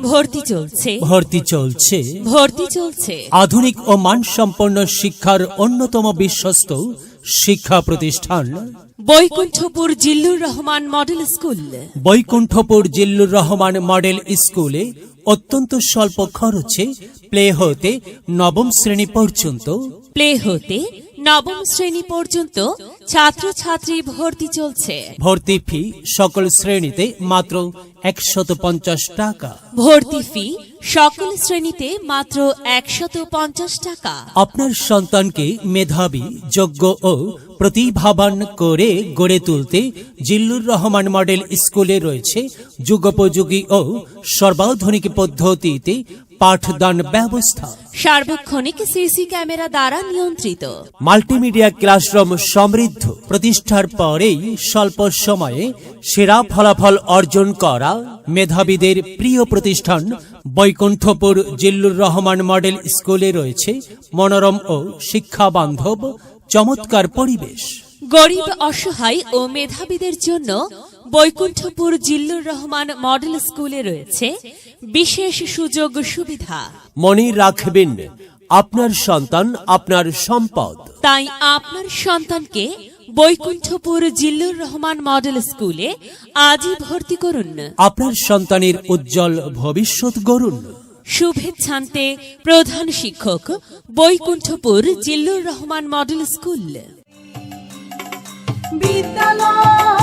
ভর্তি চলছে আধুনিক ও মানসম্পন্ন শিক্ষার অন্যতম বিশ্বস্ত শিক্ষা প্রতিষ্ঠান Baikunthapur Zillur Rahman model school. Baikunthapur Zillur Rahman model স্কুলে অত্যন্ত স্বল্প খরচে প্লে হতে নবম শ্রেণী পর্যন্ত ছাত্রছাত্রী ভর্তি চলছে। ভর্তি ফি সকল শ্রেণীতে মাত্র 150 টাকা। ভর্তি ফি সকল শ্রেণীতে মাত্র 150 টাকা। আপনার সন্তানকে মেধাবী, যোগ্য ও প্রতিভাবান করে গড়ে তুলতে জিল্লুর রহমান মডেল স্কুলে রয়েছে যুগোপযোগী ও সর্বাধুনিক পদ্ধতিতে পাঠদান ব্যবস্থা। সার্বক্ষণিক সিসি ক্যামেরা দ্বারা নিয়ন্ত্রিত। মাল্টিমিডিয়া ক্লাসরুম সমৃদ্ধ। প্রতিষ্ঠার পরেই স্বল্প সময়ে সেরা ফলাফল অর্জন করা মেধাবীদের প্রিয় প্রতিষ্ঠান বৈকুণ্ঠপুর জিল্লুর রহমান মডেল স্কুলে রয়েছে মনোরম ও শিক্ষাবান্ধব চমৎকার পরিবেশ। গরিব, অসহায় ও মেধাবীদের জন্য বৈকুণ্ঠপুর জিল্লুর রহমান মডেল স্কুলে রয়েছে বিশেষ সুযোগ সুবিধা। মনে রাখবেন, আপনার সন্তান আপনার সম্পদ। তাই আপনার সন্তানকে বৈকুণ্ঠপুর জিল্লুর রহমান মডেল স্কুলে আজই ভর্তি করুন। আপনার সন্তানের উজ্জ্বল ভবিষ্যৎ গড়ুন। শুভেচ্ছান্তে প্রধান শিক্ষক, বৈকুণ্ঠপুর জিল্লুর রহমান মডেল স্কুল। বিদ্যালয়